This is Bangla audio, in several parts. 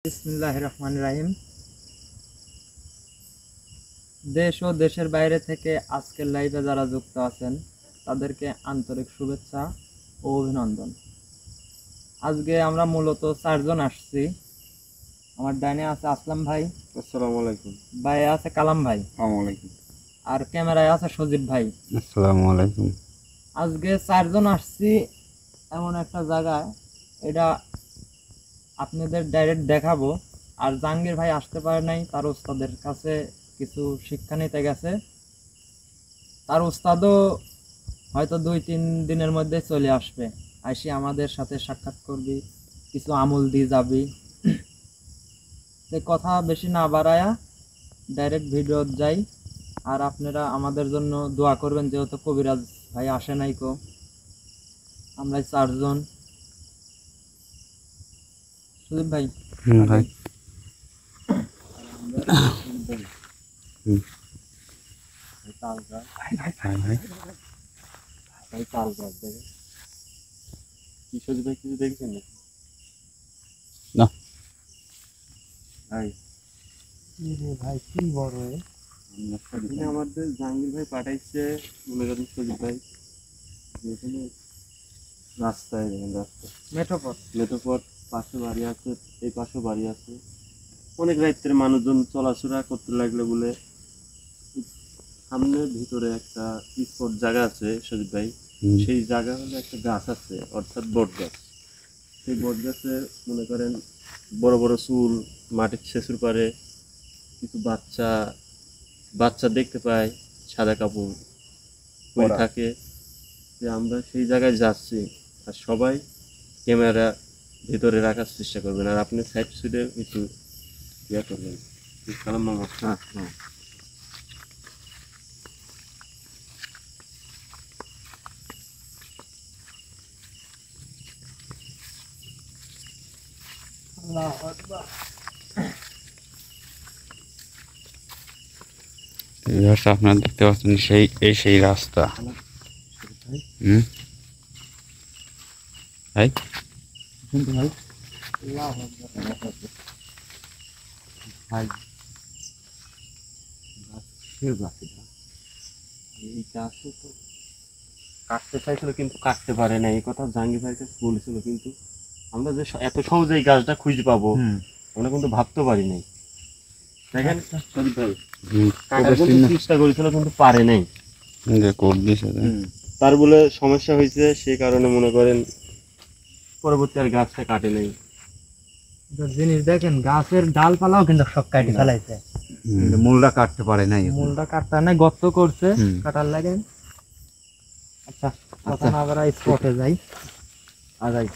বিসমিল্লাহির রহমানির রহিম। দেশ ও দেশের বাইরে থেকে আজকের লাইভে যারা যুক্ত আছেন তাদেরকে আন্তরিক শুভেচ্ছা ও অভিনন্দন। আজকে আমরা মূলত 4 জন আসছি। আমার ডাইনে আছে আসলাম ভাই, আসসালামু আলাইকুম। বাইরে আছে কালাম ভাই, আসসালামু আলাইকুম। আর ক্যামেরায় আছে সজীব ভাই। আসসালামু আলাইকুম। আজকে 4 জন আসছি এমন একটা জায়গায়, এটা আপনাদের ডাইরেক্ট দেখাবো। আর জাহাঙ্গীর ভাই আসতে পারে নাই, তার ওস্তাদের কাছে কিছু শিক্ষা নিতে গেছে। তার ওস্তাদও হয়তো 2-3 দিনের মধ্যে চলে আসবে, আসি আমাদের সাথে সাক্ষাৎ করবি, কিছু আমল দিয়ে যাবি। কথা বেশি না বাড়ায়া ডাইরেক্ট ভিডিও যাই। আর আপনারা আমাদের জন্য দোয়া করবেন, যেহেতু কবিরাজ ভাই আসে নাই কো, আমরা 4 জন। সুদীপ ভাই ভাই কিছু দেখছেন না ভাই? ভাই কি বড় আমাদের জাহাঙ্গীর ভাই পাঠাইছে, মনে করেন সজিব ভাই যেখানে রাস্তায় মেঠোপথ পাশে বাড়ি আছে, এই পাশে বাড়ি আছে, অনেক রাত্রে মানুষজন চলাচলা করতে লাগলে বলে সামনে ভিতরে একটা স্পট জায়গা আছে সজিব ভাই, সেই জায়গা হলে একটা গাছ আছে, অর্থাৎ বট গাছ। সেই বট গাছে মনে করেন বড় বড় চুল, মাটির শেষুর পারে কিছু বাচ্চা দেখতে পাই, সাদা কাপড় পরে থাকে। যে আমরা সেই জায়গায় যাচ্ছি, আর সবাই ক্যামেরা ভিতরে রাখার চেষ্টা করবেন, আর আপনি সাইড সাইডে একটু ইয়া করবেন। সালাম মামা। হ্যাঁ আপনারা দেখতে পাচ্ছেন সেই রাস্তা। ভাই কিন্তু ভাই এই গাছও তো কাটতে চাইছিল কিন্তু কাটতে পারে না, এই কথা জাহাঙ্গীর ভাইকে বলেছিল। কিন্তু আমরা যে এত সহজে এই গাছটা খুঁজে পাবো আমরা কিন্তু ভাবতে পারি নাই। দেখেন সন্দীপ ভাই কাটার জন্য চেষ্টা করেছিল কিন্তু পারে নাই, তার বলে সমস্যা হয়েছে, সে কারণে মনে করেন পরবর্তী আর গাছটা কাটে নাই। জিনিস দেখেন, গাছের ডালপালাও কিন্তু সব কাটি ফেলাইছে, মূলটা কাটতে পারে নাই, মূলটা কাটতে নাই, গর্ত করছে কাটার লাগে। আচ্ছা কথা না বলা, স্পটে যাই। আগাই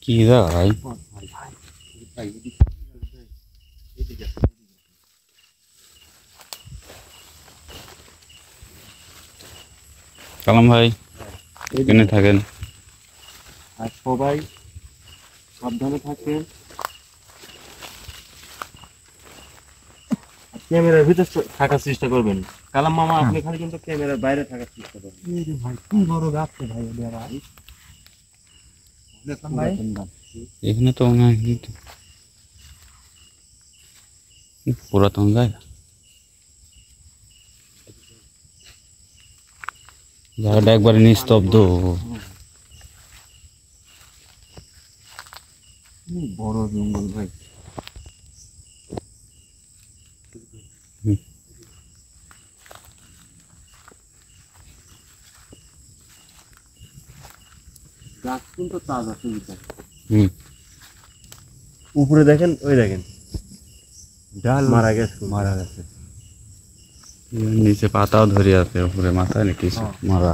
কি দা ভাই? কালাম ভাই এখানে থাকেন, আর সবাই সাবধানে থাকেন, ক্যামেরার ভিতর থাকার চেষ্টা করবেন। কালাম মামা আপনি খালি কিন্তু ক্যামেরার বাইরে থাকার চেষ্টা করবেন। ভাই কি বড় গাছ ভাই, ভাই এখানে তো পুরাতন জায়গা, জায়গাটা একবারে নিস্তব্ধ। বড় জঙ্গল ভাই। গাছ কিন্তু তাজা সুবিধা। উপরে দেখেন, ওই দেখেন ডাল মারা গেছে, নিচে পাতাও ধরে আছে, উপরে মাথা নাকি মারা,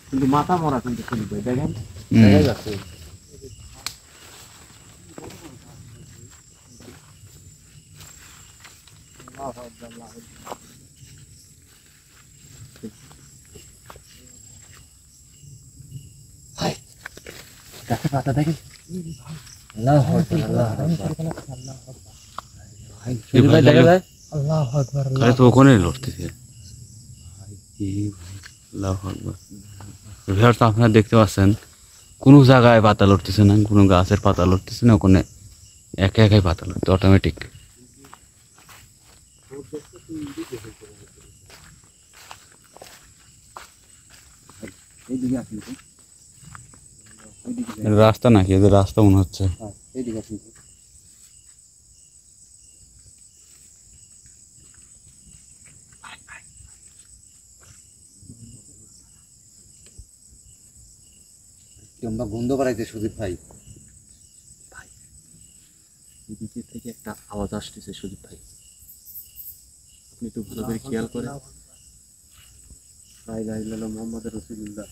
কিন্তু মাথা মরা কিন্তু দেখেন দেখা যাচ্ছে। পাতা দেখেন আল্লাহু আকবার শরীফ ভাই দেখা যায় আল্লাহু আকবার আরে তো ওখানে লড়তেছে আল্লাহু আকবার ভিউয়ার্স আপনারা দেখতে পাচ্ছেন কোনো জায়গায় পাতা লড়তেছে না কোনো গাছের পাতা লড়তেছে না ওখানে একা একাই পাতা লড়তে অটোমেটিক এইদিকে আসুন রাস্তা নাকি এদের রাস্তা মনে হচ্ছে এইদিকে আসুন আমরা গন্ধ বাড়াইতে সুদীপ ভাই এদিকে থেকে একটা আওয়াজ আসতেছে সুদীপ ভাই আপনি একটু ভালো করে খেয়াল করেন লা ইলাহা ইল্লাল্লাহ মুহাম্মাদুর রাসূলুল্লাহ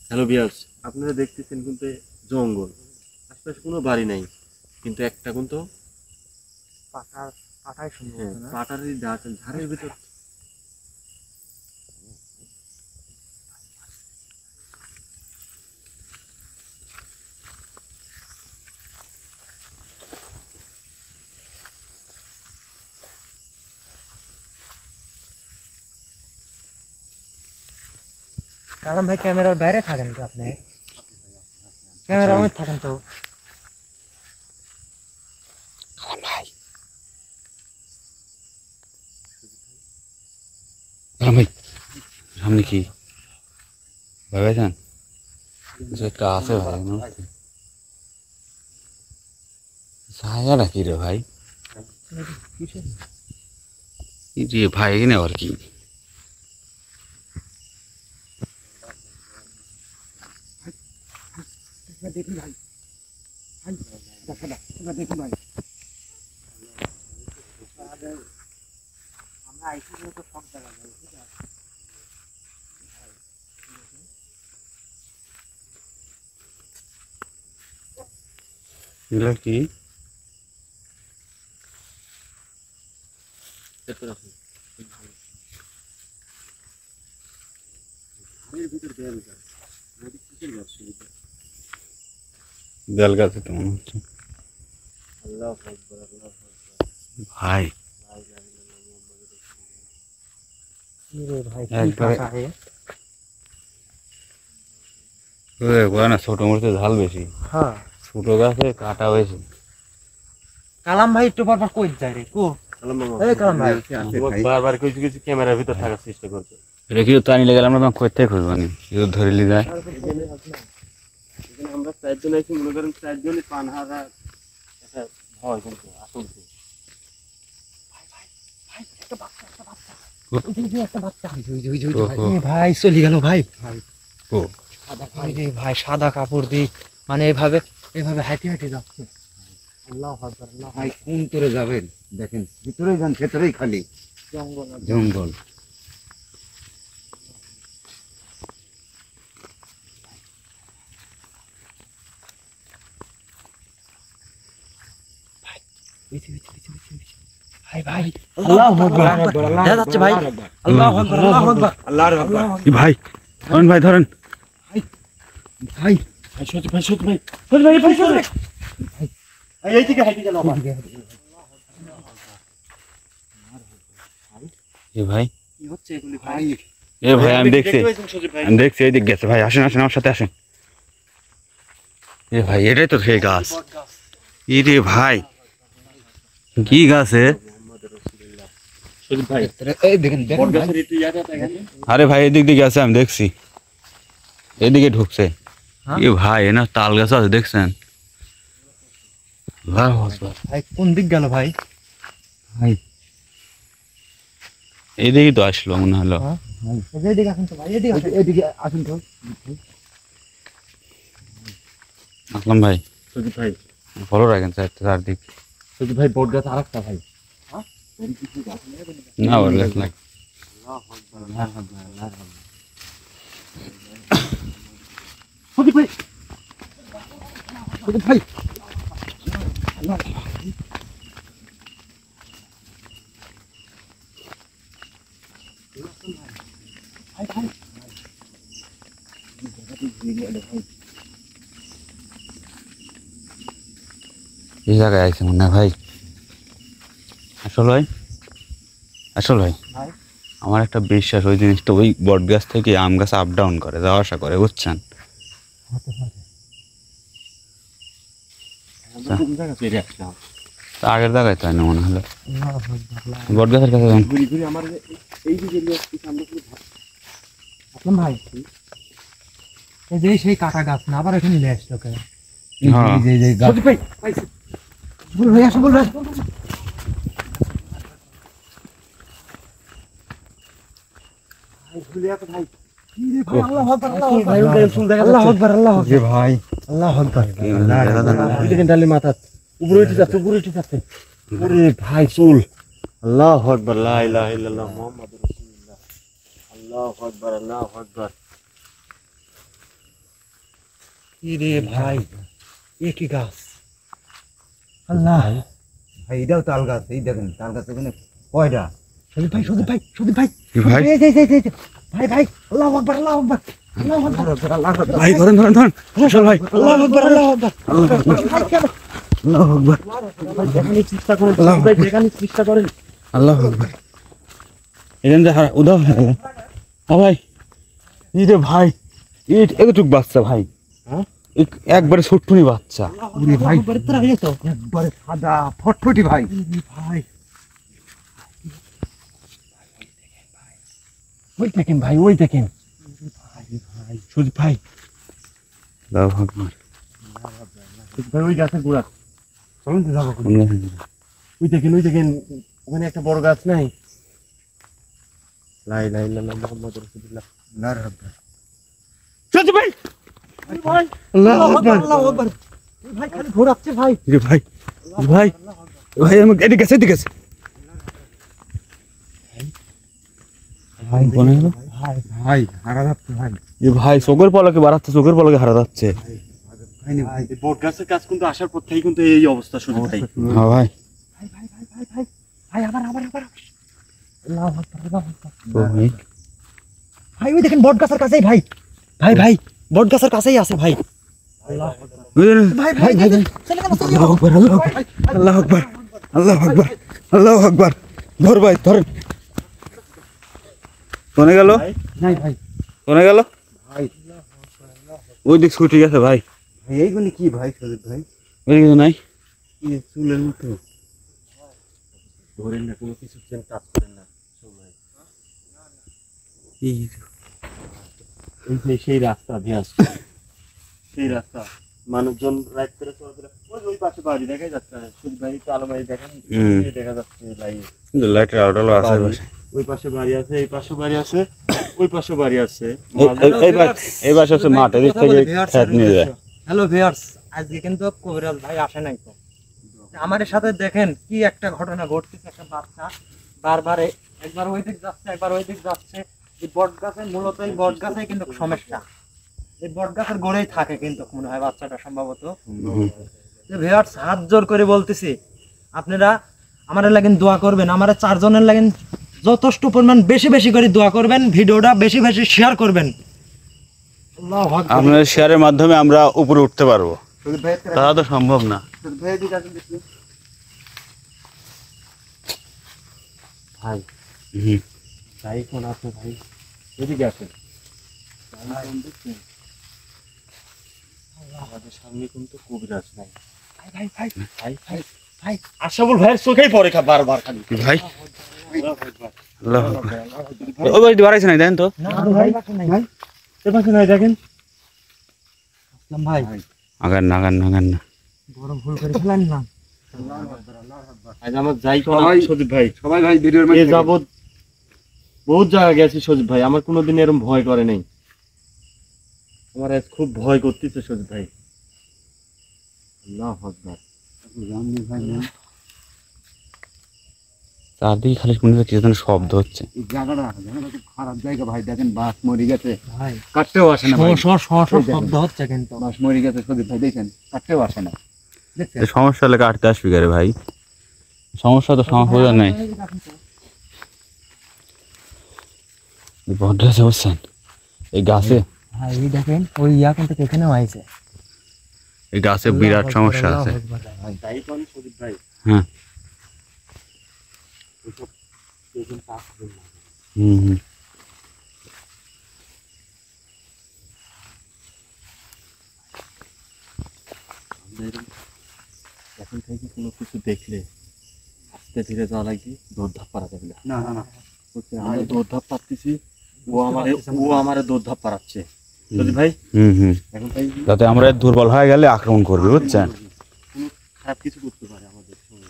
হ্যালো ভিউয়ার্স আপনারা দেখতেছেন কিন্তু জঙ্গল আশপাশে কোনো বাড়ি নাই কিন্তু একটা কিন্তু পাটায় সম্ভব পাটারই ঝাড়ের ভিতর কারণ ভাই ক্যামেরার বাইরে থাকেন তো আপনি ক্যামেরা মধ্যে থাকেন তো ভাই সামনে কি ভাই ভাইজান কিছু একটা আছে ভাই ছায়া নাকি রে ভাই রে ভাই এখানে আবার কি দেখুন ভাই দেখুন ভাই আমরা আইসি তো সব জায়গা যাই ঠিক আছে এগুলা কি বেল গাছে তো মনে হচ্ছে ভাই না ছোট মরিচে ঝাল বেশি হ্যাঁ ছোট গাছে কাটা বেশি কালাম ভাই একটু পর কই যায় রে কো এই কালাম ভাই বারবার কিছু কিছু ক্যামেরার ভিতর থাকার চেষ্টা করছে এটা কি তো আনিলে গেলে আমরা তখন কোথায় খুঁজবো নি যদি ধরে নিয়ে যায় এখানে আমরা চারজন আছি মনে করেন চারজনই পানহারা একটা ভয় কিন্তু আতঙ্কে ভাই চলে গেল ভাই ও ভাই সাদা কাপড় দিয়ে মানে এভাবে এভাবে হাঁটি হাঁটি যাচ্ছে আল্লাহু আকবার আল্লাহ ভাই কোন তোরে যাবেন দেখেন ভিতরেই যান ভেতরেই খালি জঙ্গল জঙ্গল ভাই ভাই আল্লাহু আকবার দেখা যাচ্ছে ভাই আল্লাহু আকবার আল্লাহু আকবার আল্লাহর আকবার কি ভাই ধরেন ভাই ধরেন ভাই সত্যি ভাই সত্যি ভাই সত্যি ভাই ভাই সত্যি ভাই এইদিকে হাইতে গেল আমার এ ভাই কি হচ্ছে এগুলি ভাই এ ভাই আমি দেখছি সত্যি ভাই আমি দেখছি এইদিক গেছে ভাই আসেন আসেন আমার সাথে আসেন এ ভাই এটাই তো সেই গাছ ই রে ভাই কি গাছে সত্যি ভাই এই দেখেন দেখেন ভাই। গাছের একটু ইয়াটা দেখেন আরে ভাই এদিক দিকে আছে আমি দেখছি এদিকে ঢুকছে এ ভাই এ না তাল গাছ আছে দেখছেন ভাই কোন দিক গেল ভাই ভাই এইদিকে তো আসলো মনে হলো এদিকে আসুন তো ভাই এদিকে আসুন তো আসলাম ভাই সত্যি ভাই ফলো রাখেন চারদিক সত্যি ভাই বট গাছ আরেকটা ভাই না ওর গাছ লাগ সত্যি ভাই সত্যি ভাই এই জায়গায় আইছে মনে হয় ভাই। আসল ভাই ভাই আমার একটা বিশ্বাস ওই জিনিসটা ওই বট গাছ থেকে আম গাছ আপ ডাউন করে, যাওয়া আসা করে, বুঝছেন? কোন জায়গা পেরে আসলাম তা আগের জায়গায় তাই না মনে হলো বট গাছের কাছে যান। ঘুরি ঘুরি আমার এই যে যেগুলো আমরা শুধু আসলাম ভাই, এই যে সেই কাটা গাছ না আবার এখানে নিয়ে আসলো কেন? হ্যাঁ সজীব ভাই, বল ভাই, আসো বল ভাই। আল্লাহু আকবার, আল্লাহু আকবার, ভাই আল্লাহু আকবার। ওই দেখেন ডালে মাথা উপরে উঠে যাচ্ছে, উপরে উঠে যাচ্ছে। ওরে ভাই চুল। আল্লাহু আকবার, লা ইলাহা ইল্লাল্লাহ মুহাম্মাদুর রাসূলুল্লাহ। আল্লাহু আকবার, আল্লাহু আকবার। কি রে ভাই, এ কি গাছ? আল্লাহ ভাই এটাও তাল গাছ, এই দেখেন তাল গাছ এখানে কয়টা? সজীব ভাই, সজীব ভাই, সজীব ভাই, কি ভাই? এই ভাই ভাই, আল্লাহু আকবার, আল্লাহু আকবার, আল্লাহু আকবার, ভাই ধরেন ধরেন ধরেন আসল ভাই। আল্লাহু আকবার, আল্লাহু আকবার, আল্লাহু আকবার, দেখানোর চেষ্টা করেন ভাই, দেখানোর চেষ্টা করেন। আল্লাহু আকবার। এখান থেকে উদাও হয়ে গেল। হ্যাঁ ভাই, এই রে ভাই, এতটুক বাচ্চা ভাই, হ্যাঁ? একবারে ছোট্টুনি বাচ্চা। ওরে ভাই, তোরা এই তো একবারে সাদা ফটফটি ভাই। ভাই, ওই দেখেন ভাই, ওই দেখেন ভাই, সজীব ভাই, আল্লাহু আকবার। ভাই ওই গাছের গোড়া চলুন তো যাবো। কোন গাছে? ওই দেখেন ওখানে একটা বড় গাছ নাই? লা ইলাহা ইল্লাল্লাহ মুহাম্মাদুর রাসূলুল্লাহ। সজীব ভাই, আল্লাহু আল্লাহু আকবার। আকবার, আল্লাহু আকবার। এই ভাই খালি ঘোরাচ্ছে ভাই। রে ভাই, ভাই ভাই আমাকে এদিকে আছে, এদিকে আছে। ভাই বনে গেল ভাই হারা যাচ্ছে ভাই। এ ভাই, চোখের পলকে বাড়াচ্ছে, চোখের পলকে হারা যাচ্ছে। ভাই এই বট গাছের কাজ কিন্তু আসার পর থেকেই কিন্তু এই অবস্থা শুরু ভাই। হ্যাঁ ভাই, ভাই ভাই ভাই ভাই ভাই ভাই, আবার আবার আবার, আল্লাহু আকবার, আল্লাহু আকবার। তো ভাই ভাই ওই দেখেন বট গাছের কাছেই ভাই, ভাই ভাই বট গাছের কাছেই আছে ভাই। ভাই ভাই ভাই, চলে গেল, চলে গেল। আল্লাহু আকবার, আল্লাহু আকবার, আল্লাহু আকবার, আল্লাহু আকবার, আল্লাহু আকবার। ধর ভাই ধরেন। কোনে গেল? নাই ভাই, কোনে গেল? ভাই ওই দিক ছুটে গেছে ভাই। ভাই এইগুলি কি ভাই সজীব ভাই? ওই দিকে তো নাই। কি চুলের মতো? ধরেন না, কোনো কিছু যেন কাজ করেন না। এই এই যে সেই রাস্তা ভিয়াস, সেই রাস্তা মানুষজন রাইড করে চলাফেরা, ওই পাশে বাড়ি দেখা যাচ্ছে। শুধু বাড়ি তো আলমারি দেখেন, এই দেখা যাচ্ছে লাইট। লাইটের আলোটা আছে পাশে। ওই পাশে বাড়ি আছে, এই পাশে বাড়ি আছে, ওই পাশে বাড়ি আছে। এই পাশে হচ্ছে মাঠ, এদিক থেকে খেত নিয়ে যায়। হ্যালো ভিউয়ার্স, আজকে কিন্তু কবিরাজ ভাই আসে নাই তো। আমাদের সাথে দেখেন কি একটা ঘটনা ঘটতেছে। একটা বাচ্চা বারবার একবার ওই দিক যাচ্ছে, একবার ওই দিক যাচ্ছে। এই বট গাছে, মূলত এই বট গাছে কিন্তু সমস্যা, এই বট গাছের গোড়েই থাকে কিন্তু মনে হয় বাচ্চাটা সম্ভবত। ভিউয়ার্স, হাত জোর করে বলতেছি, আপনারা আমাদের লাগেন দোয়া করবেন, আমাদের চারজনের লাগেন যথেষ্ট পরিমাণ বেশি বেশি করে দোয়া করবেন, ভিডিওটা বেশি বেশি শেয়ার করবেন। আল্লাহু আকবার। আপনার শেয়ারের মাধ্যমে আমরা উপরে উঠতে পারবো, সজীব ভাই তারা তো সম্ভব না। সজীব ভাই এদিকে আসেন দেখি। ভাই হুম। যাই কোন আছে ভাই, এদিকে আসেন। আমাদের সামনে কিন্তু কবিরাজ নাই। ভাই ভাই ভাই ভাই ভাই ভাই, আশাবুল ভাইয়ের চোখেই পড়ে বারবার খালি। কি ভাই? আল্লাহু আকবার। ওই বাড়িতে বাড়াইছে নাই, দেন তো। না ভাই ভাই, এ পাশে নাই দেখেন। আসলাম ভাই, আগান না, আগান না, আগান না। বড় ভুল করে ফেলেন না। আজ আমার যাই কোন সবাই- সজীব ভাই, সবাই ভাই ভিডিওর এ মধ্যে যাবৎ বহুত জায়গা গেছি সজীব ভাই, আমার কোনোদিন এরকম ভয় করে নাই। আমার আজ খুব ভয় করতেছে সজীব ভাই। আল্লাহু আকবার। জানি ভাই না, চারদিকে খালি শুনতে কি যেন শব্দ হচ্ছে। এই জায়গাটা খুব খারাপ জায়গা ভাই। দেখেন বাস মরে গেছে, ভাই কাটতেও আসে না ভাই। শব্দ হচ্ছে কিন্তু। বাস মরে গেছে সজীব ভাই, দেখেন কাটতেও আসে না। দেখছেন? এই সমস্যা হলে কাটতে আসবি কে রে ভাই? সমস্যা তো সমাধান নাই। বড় গাছে বসছেন এই গাছে, ভাই এই দেখেন ওই কিন্তু এখানেও আইছে। এই গাছে বিরাট সমস্যা আছে। তাই তো আমি সজিব ভাই হ্যাঁ ওইসব এরকম কাজ করবেন না। হুম। আমরা এরকম এখন থেকে কোনো কিছু দেখলে আস্তে ধীরে যাওয়া লাগবে, দৌড়ধাপ পারা যাবে না। না না না বুঝছেন? আমরা দৌড়ধাপ পাচ্ছি, ও আমারে দৌড়ধাপ পারাচ্ছে। সজিব ভাই হুম এখন তাই যাতে আমরা দুর্বল হয়ে গেলে আক্রমণ করবে, বুঝছেন? কোনো খারাপ কিছু করতে পারে আমাদের সঙ্গে।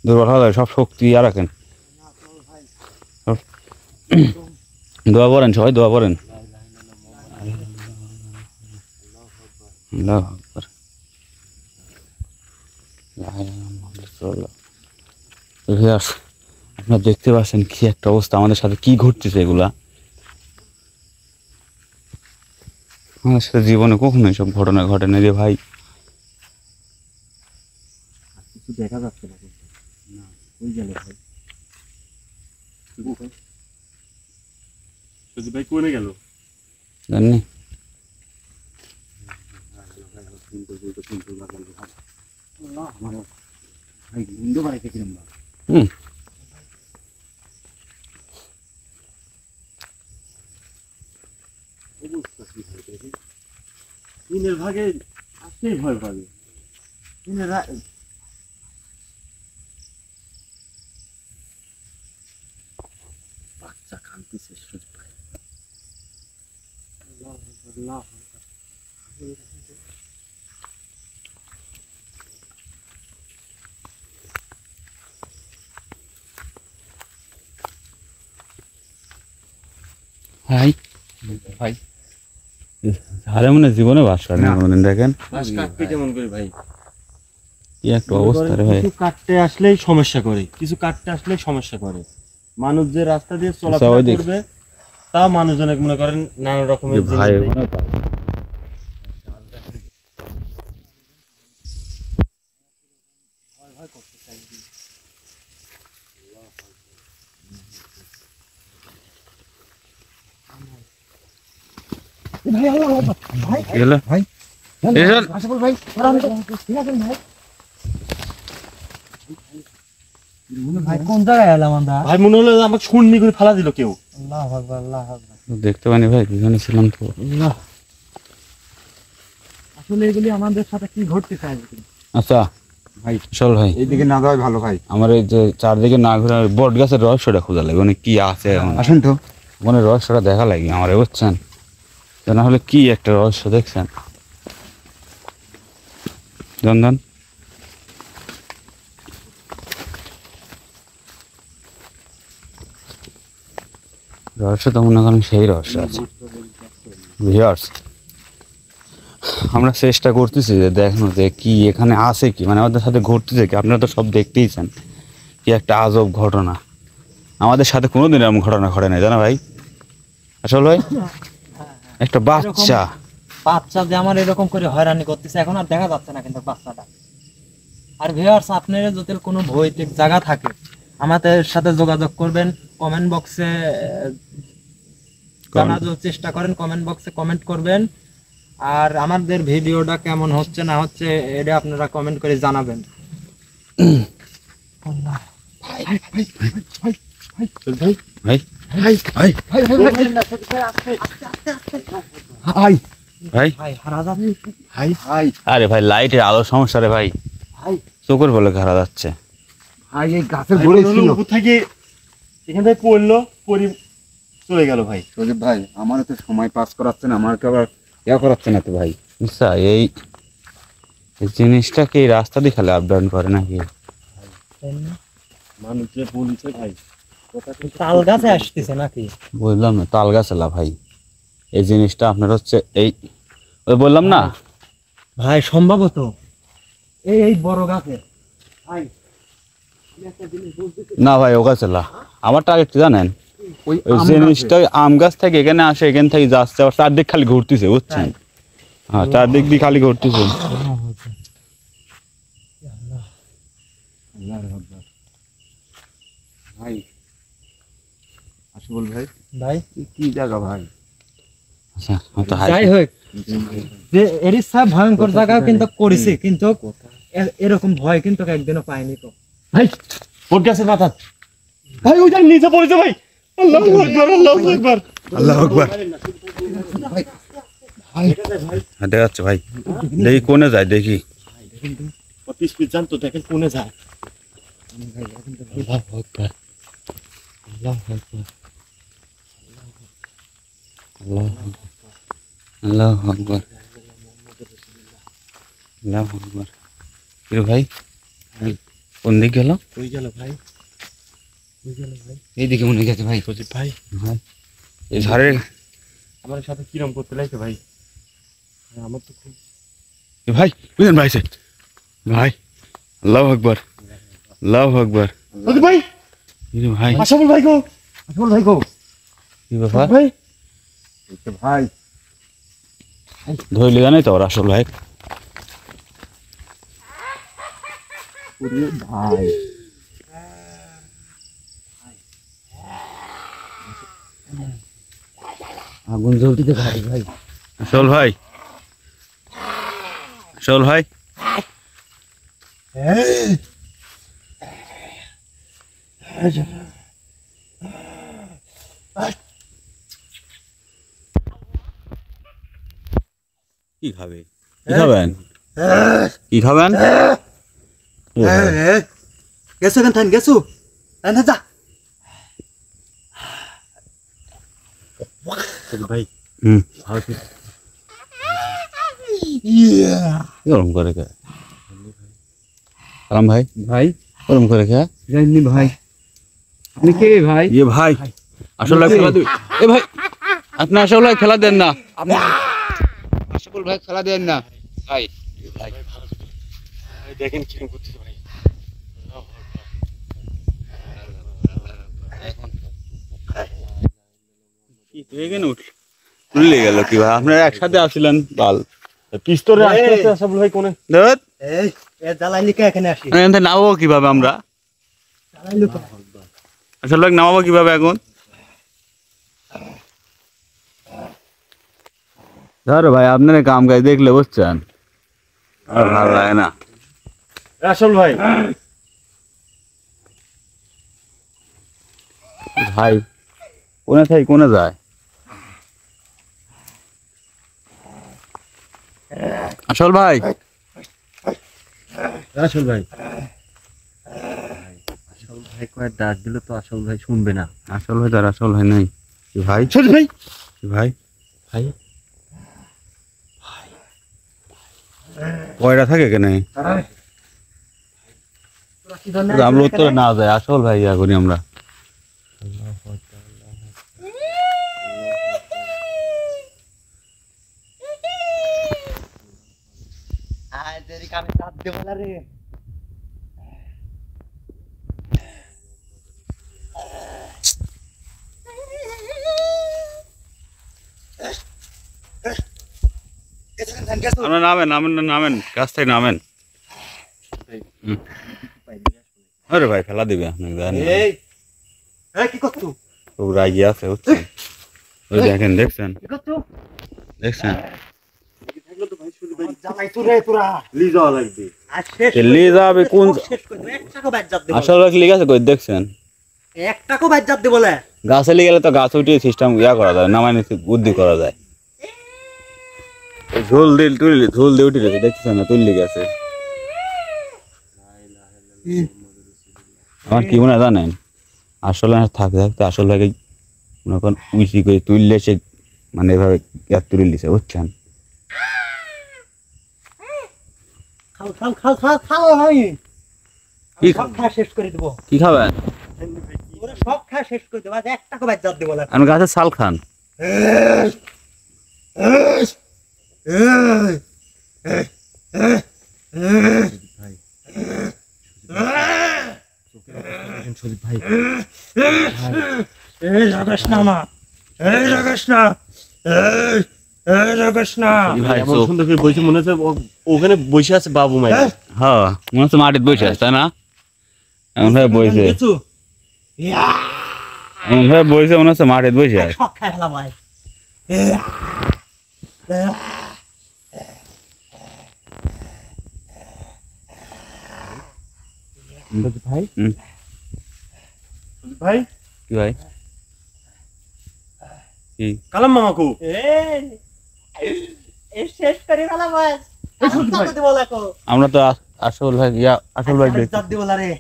দুর্বল হয়ে গেলে সব শক্তি আর রাখেন। দোয়া করেন সবাই, দোয়া করেন। আল্লাহু আকবার। লা ইলাহা ইল্লাল্লাহ রাসূলুল্লাহ। ভিউয়ার্স, আপনারা দেখতে পাচ্ছেন কি একটা অবস্থা, আমাদের সাথে কি ঘটতেছে এগুলা। আমাদের সাথে জীবনে কখনো এসব ঘটনা ঘটে না রে ভাই। আর কিছু দেখা যাচ্ছে না কিন্তু। না ওই গেল ভাই। সজিব ভাই কোনে গেল? জানি ভাই হিন্দু বাড়িতে কিরম বা? অবস্থা কি ভাই দেখি। দিনের ভাগে আসতেই ভয় পাবে। দিনের বাচ্চা কাঁদতেছে সজিব ভাই। ভাই ভাই হারে মনে জীবনে বাস করে না কোনোদিন, দেখেন ঘাস কাটতে কেমন করে ভাই? কি একটা অবস্থা রে ভাই। কিছু কাটতে আসলেই সমস্যা করে, কিছু কাটতে আসলেই সমস্যা করে। মানুষ যে রাস্তা দিয়ে ওই চলাফেরা দিক। করবে তা মানুষজনে মনে করেন নানা রকমের ভাই জিনিস ওখানে কি হলো? ভাই এসন। আশাফুল ভাই ভাই কোন জায়গায় এলাম আমরা? ভাই মনে হলো যে আমাকে শূন্য করে ফেলা দিল কেউ। আল্লাহু আকবার, আল্লাহু আকবার। দেখতে পানি ভাই, পিছনে ছিলাম তো। আসলে এগুলি আমাদের সাথে কি ঘটতেছে আজকে? আচ্ছা ভাই চল ভাই, এইদিকে না যাওয়াই ভালো ভাই। আমার এই যে চারদিকে না ঘুরে বট গাছের রহস্যটা খোঁজা লাগে, মানে কি আছে এখন, আসেন তো। মানে রহস্যটা দেখা লাগে আমার, বুঝছেন? তা না হলে কি একটা রহস্য দেখছেন। জনধন রহস্য তো মনে করেন সেই রহস্য আছে। ভিউয়ার্স, আমরা চেষ্টা করতেছি যে দেখানো যে কি এখানে আছে, কি মানে আমাদের সাথে ঘটতেছে কি। আপনারা তো সব দেখতেইছেন কি একটা আজব ঘটনা। আমাদের সাথে কোনোদিন এরকম ঘটনা ঘটে নাই, জানা ভাই? আসলে ভাই একটা বাচ্চা, বাচ্চা যে আমার এরকম করে হয়রানি করতেছে, এখন আর দেখা যাচ্ছে না কিন্তু বাচ্চাটা। আর ভিউয়ার্স, আপনারা যদি কোনো ভৌতিক জায়গা থাকে আমাদের সাথে যোগাযোগ করবেন, কমেন্ট বক্সে জানার চেষ্টা করেন, কমেন্ট বক্সে কমেন্ট করবেন। আর আমাদের ভিডিওটা কেমন হচ্ছে না হচ্ছে এটা আপনারা কমেন্ট করে জানাবেন। ভাই ভাই ভাই ভাই ভাই ভাই ভাই ভাই হারা যাবে। ভাই ভাই আরে ভাই লাইটের আলোর সমস্যা রে ভাই, ভাই চোখের বলে ঘাড়া যাচ্ছে। ভাই এই গাছের ভাই গোড়ায় মনে ছিল। হলো উপর থেকে এখান থেকে পড়লো, পরি চলে গেল ভাই। সজীব ভাই আমারও তো সময় পাস করাচ্ছে না, আমাকে আবার ইয়া করাচ্ছে না তো ভাই। আচ্ছা এই এই জিনিসটা কি রাস্তা দিয়ে খালি আপ ডাউন করে নাকি? মানুষ যে বলছে ভাই কথা কিন্তু তাল গাছে আসতেছে নাকি? বুঝলাম না, তাল গাছ এলা ভাই এই জিনিসটা আপনার হচ্ছে এই ওই বললাম না ভাই সম্ভবত এই বড় গাছে। ভাই না ভাই ও গাছ এলা আমার টার্গেট কি জানেন? ওই ওই আম জিনিসটা ওই আম গাছ থেকে এখানে আসে, এখান থেকে যাচ্ছে, আবার চারদিক খালি ঘুরতেছে, বুঝছেন? হ্যাঁ চারদিক দিয়ে খালি ঘুরতেছে। ভাই আসল ভাই ভাই কি জায়গা ভাই? আচ্ছা তো যাই হোক, যে এরিসা ভয়ঙ্কর জায়গা কিন্তু করেছি, কিন্তু এরকম ভয় কিন্তু একদিনও পাইনি তো ভাই ওর কাছে মাথা ভাই, ওই যে নিচে পড়েছে ভাই। আল্লাহু আকবার, আল্লাহু আকবার। আল্লাহু আকবার। হ্যাঁ দেখাচ্ছে ভাই, দেখি কোনে যায় দেখি। 25 ফিট জান তো, দেখেন কোনে যায়। আল্লাহু আকবার, আল্লাহু আকবার, আল্লাহু আকবার, আল্লাহু আকবার। কি রে ভাই, কোন দিক গেল? ওই গেল ভাই, ওই গেল ভাই। এইদিকে মনে গেছে ভাই। সজীব ভাই এই ঝড়ে আমার সাথে কিরম করতে লাগছে ভাই? আমার তো খুব ভাই বুঝলেন ভাই সে ভাই। আল্লাহু আকবার, আল্লাহু আকবার। সজীব ভাই, কি রে ভাই, আশাফুল ভাই গো, আসল ভাই গো কি ব্যাপার? ভাই ভাই ধরলে জানাই তো ওর আসল ভাই। ওরে ভাই আগুন জ্বলতে ভাই ভাই আসল ভাই, আসল ভাই। কি খাবে, কি খাবেন, কি খাবেন? গেছো কেন গেছো যা সজীব ভাই হুম, ভালো করে গরম করে খা। সালাম ভাই, ভাই গরম করে খা। জানি ভাই আপনি কে ভাই? ইয়ে ভাই, আসল ভাই খেলা দিবি। এ ভাই, আপনি আসল ভাই খেলা দেন না। আসল ভাই খেলা দেন না ভাই। ভাই দেখেন কিরম করতেছে ভাই। তুললে গেল কি ভাই, আপনারা একসাথে আসছিলেন বাল। পিস্তরে আসতে আসতে আশাফুল ভাই কোনে ধুৎ, এই এ জ্বালাইলি কে এখানে আসি এখান থেকে নামাবো কিভাবে আমরা? জ্বালাইলি কে? আসল ভাই নামাবো কিভাবে এখন? ধরো ভাই, আপনারা কাম কাজ দেখলে বুঝছেন, আর ভালো লাগে না। আসল ভাই ভাই কোনে থাই কোনে যায়? আসল ভাই, আসল ভাই আসল ভাই কয়েক ডাক দিলে তো আসল ভাই শুনবে না। আসল ভাই তার আসল ভাই নাই। কি ভাই, সজীব ভাই কি ভাই, ভাই কয়টা থাকে কেনে? আমরা উত্তরে না যায়, আসল ভাই ইয়া করি আমরা। আয় দেরি কামে সাথ দেব না রে আমরা নামেন, নামেন না, নামেন গাছ থেকে নামেন। হুম। আরে ভাই ফেলা দিবে আপনাকে, জানি এই এই কি করছো খুব রাগি আছে বুঝছেন। ওই দেখেন, দেখছেন কি করছো দেখছেন, জ্বালাই তো রে তোরা লি যাওয়া লাগবে। আর শেষ লি যাবে কোন শেষ করে দেব একটাকো বাজ্জাত দেব আসল ভাই লিখে আছে কই দেখছেন? একটাকো বাজ্জাত দেব বলে গাছে লিয়ে গেলে তো গাছ উঠিয়ে সিস্টেম ইয়া করা যায়, নামাই নিতে বুদ্ধি করা যায়। ঝোল দিল তুলি, ঝোল দিয়ে উঠে গেছে দেখছেন না, তুললি গেছে। আমার কি মনে হয় জানেন, আসলে থাকতে থাকতে আসল ভাইকে মনে করেন উইসি করে তুললে সে মানে এভাবে গ্যাপ তুলে দিছে বুঝছেন। খাও খাও খাও খাও খাও আমি কি সব খা শেষ করে দেব কি খাবেন? ওরা সব খা শেষ করে দেব আজ একটাকো বাজ্জাত দেব বলে আমি গাছের ছাল খান। সজীব ভাই এই রাগাস না মা এই রাগাস না এই রাগাস না কি ভাই এমন চোখ, সুন্দর করে বসে মনে হচ্ছে ওখানে বসে আছে বাবু মাই। হ্যাঁ মনে হচ্ছে মাটির বসে আছে তাই না? এমন ভাবে বইছে কিছু এমন ভাবে বইছে মনে হচ্ছে মাঠে বসে আছে শখ খাই ফেলা ভাই ভাই হুম। ভাই কি ভাই কি কালাম মামাকু শেষ করে ফেলা ভাই আমরা তো আসল ভাই আসল ভাই দেখছি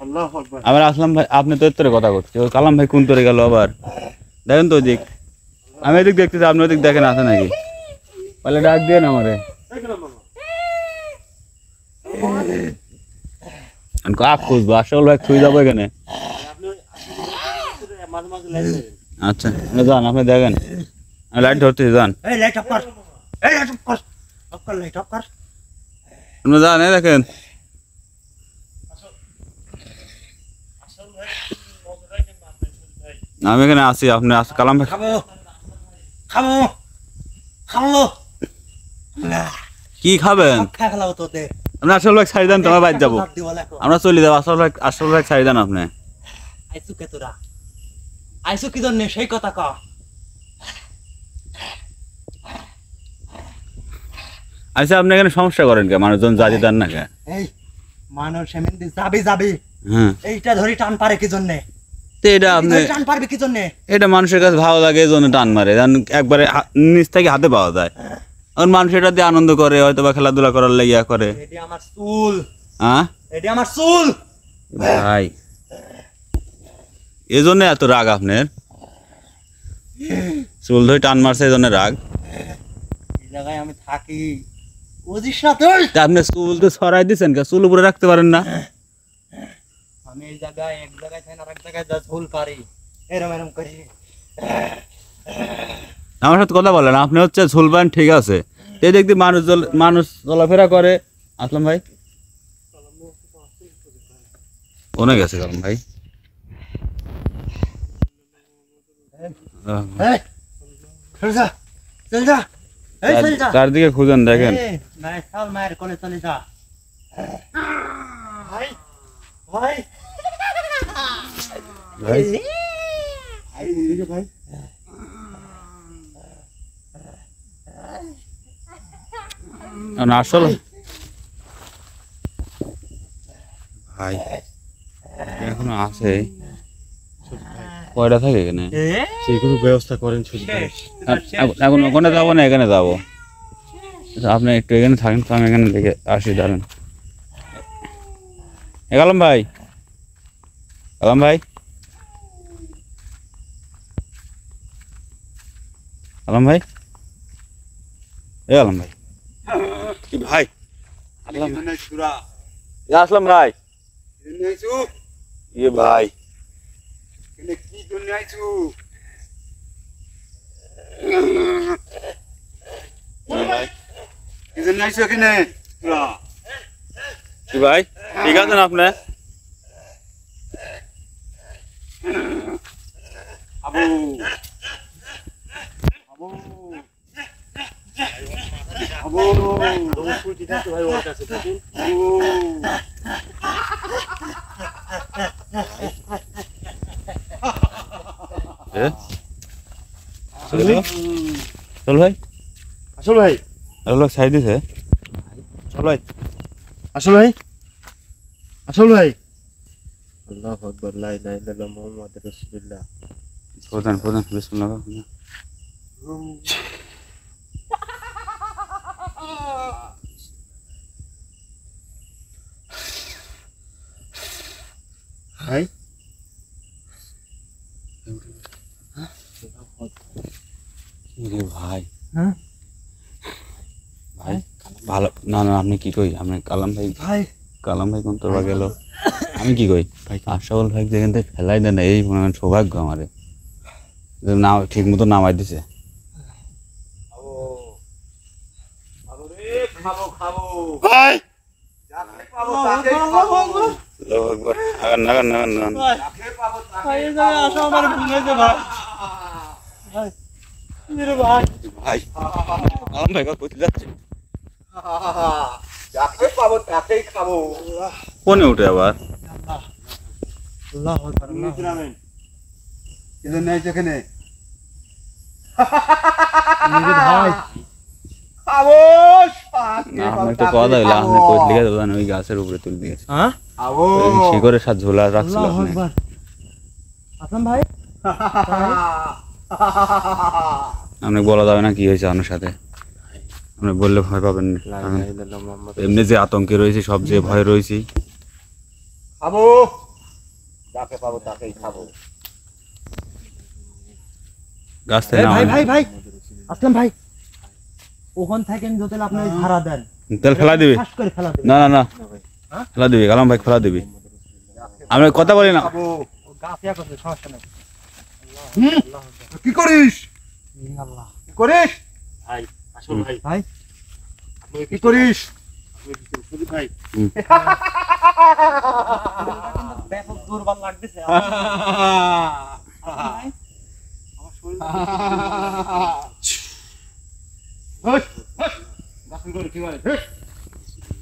আল্লাহু আকবার আবার আসলাম ভাই আপনি তো তোরে কথা করছি ওই কালাম ভাই কোন তোরে গেল আবার দেখেন তো ওদিক আমি এদিক দেখতেছি আপনি ওদিক দেখেন আছে নাকি বলে ডাক দিয়ে না আমারে এই কালাম মামা আমি কাক খুঁজবো আসল ভাই খুঁজে যাবো এখানে আপনি মাঝে মাঝে লাইন দেন আচ্ছা আপনি যান আপনি দেখেন আমি লাইট ধরতেছি যান এই লাইট অফ কর এই লাইট অফ কর অফ কর লাইট অফ কর আপনি যান এই দেখেন আমি এখানে আছি আপনি কালাম ভাই খাবো খাবো খাবো কি খাবেন খাই ফেলাবো তোদের আপনি আসল ভাই ছাড়ি দেন তোমার বাইরে যাবো আমরা চলে যাবো আসল ভাই ছাড়ি দেন আপনি আইসু কে তোরা আইসু কি জন্য সেই কথা ক আচ্ছা আপনি এখানে সমস্যা করেন কে মানুষজন জাতি দেন না কে এই মানুষ এমনি যাবি যাবি হ্যাঁ এইটা ধরি টান পারে কি জন্য তো এটা আপনি টান পারবে কি জন্য এটা মানুষের কাছে ভালো লাগে এই জন্য টান মারে একবারে নিচ থেকে হাতে পাওয়া যায় এখন মানুষ এটা দিয়ে আনন্দ করে হয়তো বা খেলাধুলা করার লাগিয়া করে এটি আমার চুল হ্যাঁ এটি আমার চুল ভাই এই জন্য এত রাগ আপনার চুল ধরে টান মারছে এই জন্য রাগ এই জায়গায় আমি থাকি বুঝিস না তুই তা আপনি চুল তো ছড়াই দিচ্ছেন কে চুল উপরে রাখতে পারেন না আমি এই জায়গায় এক জায়গায় থাকি আর এক জায়গায় যা ঝুল পারি এরম এরম করি আমার সাথে কথা বলেন আপনি হচ্ছে ঝুলবান ঠিক আছে এই দেখতে মানুষ চলাফেরা করে আসলাম ভাই কোনে গেছে কালাম ভাই এই চল যা চল যা এই চল যা চারদিকে খুঁজেন দেখেন নাই চল মায়ের কোলে চলে যা ভাই ভাই ভাই ভাই আসল ভাই এখনো আছে কয়টা থাকে এখানে সেই কোনো ব্যবস্থা করেন সুজি ভাই এখন ওখানে যাবো না এখানে যাবো আপনি একটু এখানে থাকেন তো আমি এখানে দেখে আসি দাঁড়ান কালাম ভাই কালাম ভাই কালাম ভাই এ কালাম ভাই কি ভাই আসলাম ভাই ইয়ে ভাই কি ভাই ঠিক আছেন আপনি আবু আবু ফুল ঠিক আছে ভাই ওর কাছে দেখুন চল ভাই আসল ভাই লোক ছাই দিছে চল ভাই আসল ভাই আসল ভাই আল্লাহু আকবার লা ইলাহা ইল্লাল্লাহ মুহাম্মাদুর রাসূলুল্লাহ প্রধান বিসমিল্লাহ ভাই রে ভাই হ্যাঁ ভাই ভালো না না আপনি কি কই আপনি কালাম ভাই কোন তোর গেল আমি কি কই ভাই আশাউল ভাই যেখান থেকে ফেলাই দেন এই মনে হয় সৌভাগ্য আমারে না ঠিক মতো নামাই দিছে ভাই ভাই কালাম ভাই কত যাচ্ছে যাকে পাবো তাকেই খাবো কোনে উঠে আবার আল্লাহু আকবার, আল্লাহু আকবার। এদের নাই যেখানে ভাই আবশ আপনি তো কথা হইলো আপনি কইস লিখে দেবেন ওই গাছের উপরে তুলে দিয়েছে হ্যাঁ শিকড়ের সাথে ঝোলা রাখছিল আল্লাহু আপনি আকবার। আসলাম ভাই আপনি বলা যাবে না কি হয়েছে আপনার সাথে আপনি বললে ভয় পাবেন না কারণ এমনি যে আতঙ্কে রয়েছে সব যে ভয় রয়েছে খাবো যাকে পাবো তাকেই খাবো গাছ থেকে ভাই নামান। ভাই ভাই আসলাম ভাই ওখান থেকে যদি আপনি ওই ধারা দেন তাহলে ফেলা দিবি ফাঁস করে ফেলা দেবেন। না না না ফেলা দিবি কালাম ভাই ফেলা দিবি আমরা কথা বলি না খাবো ও গাছ ইয়া করবে, সমস্যা নেই। কি করিস আল্লাহ কি করিস ভাই আসল ভাই ভাই কি করিস সুদীপ ভাই ব্যাপক দুর্বল লাগতেছে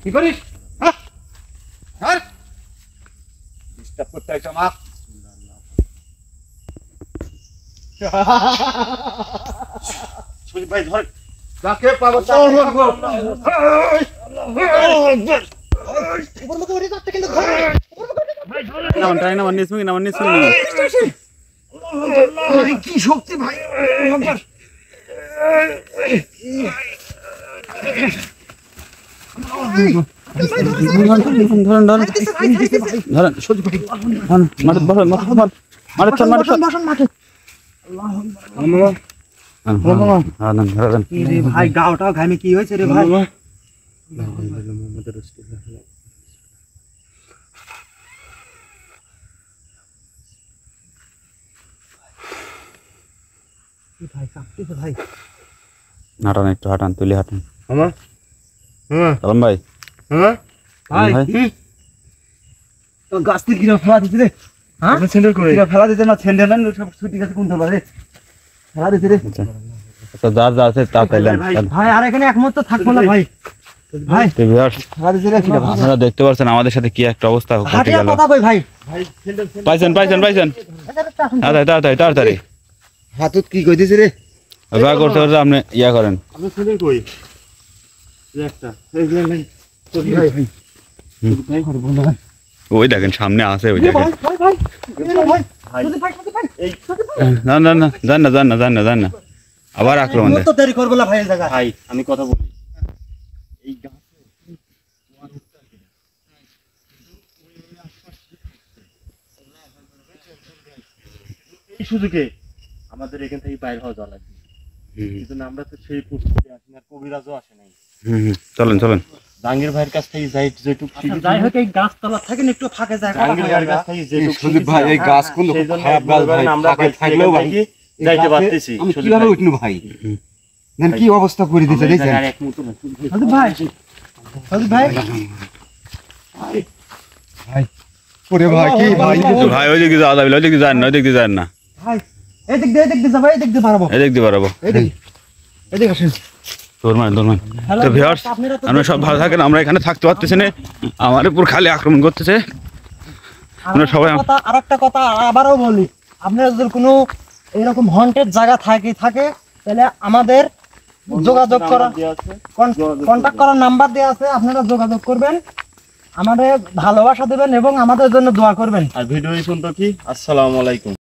কি করিস ডিস্টার্ব করতে আইছ মা সুদীপ ভাই ধর যাকে পাবো তাকেই খাবো নামান টাই নামান নিস নামান নিস কি শক্তি ভাই ধরেন ধরেন ধরেন মাঠে বসেন মাঠে চল মাঠে চল ভাই গাওটাও ঘামে কি হয়েছে রে ভাই ভাই কাঁপতেছে ভাই হাঁটান একটু হাঁটান তুলে হাঁটান হ্যাঁ হ্যাঁ কালাম ভাই হ্যাঁ ভাই ভাই তো গাছ থেকে কিরা ফেলা দিতে রে হ্যাঁ সেন্টার করে কিরা ফেলা দিতে না সেন্ডেল না সব ছুটি গেছে কোন ধরবা রে ফেলা দিতে রে আচ্ছা যার যা আছে তা পাইলেন ভাই আর এখানে এক মুহূর্ত থাকবো না ভাই ভাই ফেলা দিতে রে কিরা আপনারা দেখতে পাচ্ছেন আমাদের সাথে কি একটা অবস্থা ঘটে হাটিয়া গেল কথা কই ভাই পাইছেন তাড়াতাড়ি হাতত কি কই দিছে রে যা করতে করতে আপনি ইয়া করেন আপনি সুদীপ কই এই একটা এই যে নাই সুদীপ ভাই ওই দেখেন সামনে আছে ওই দেখেন ভাই ভাই ভাই সুদীপ ভাই যান না আবার আক্রমণ দেয় তো দেরি করবো না ভাই এই জায়গা ভাই আমি কথা বলি এই গাছে এই সুযোগে আমাদের এখান থেকে বাইরে হওয়া যাওয়া লাগবে কিন্তু আমরা তো সেই প্রস্তুতি আসি না কবিরাজও আসে নাই চলেন জাহাঙ্গীর ভাইয়ের কাছ থেকে যাই যেটুকু যাই হোক এই গাছতলা থেকে একটু ফাঁকে যায় জাহাঙ্গীর ভাইয়ের কাছ থেকে যেটুকু সুদীপ ভাই এই গাছ কোন সেই জন্য খারাপ গাছ ভাই আমরা ফাঁকে থাকলেও ভাই যাইতে পারতেছি আমি কিভাবে উঠনু ভাই দেন কি অবস্থা করে দিছে দেখছেন সুদীপ ভাই সুদীপ ভাই ওরে ভাই কি ভাই ভাই ওই দিকে যাওয়া যাবে ওই দিকে যান না ভাই এদিক দিয়ে যাবো এদিক দিয়ে পারবো এদিক দিয়ে পারবো এদিক আসেন তোর মান তো ভিউয়ার্স আমরা সব ভালো থাকেন আমরা এখানে থাকতে পারতেছি না আমার উপর খালি আক্রমণ করতেছে আমরা সবাই আরেকটা কথা আবারও বলি আপনার যদি কোনো এরকম হন্টেড জায়গা থাকে তাহলে আমাদের যোগাযোগ করা কন্টাক্ট করার নাম্বার দেওয়া আছে আপনারা যোগাযোগ করবেন আমাদের ভালোবাসা দেবেন এবং আমাদের জন্য দোয়া করবেন আর ভিডিও শুনতো কি আসসালামু আলাইকুম।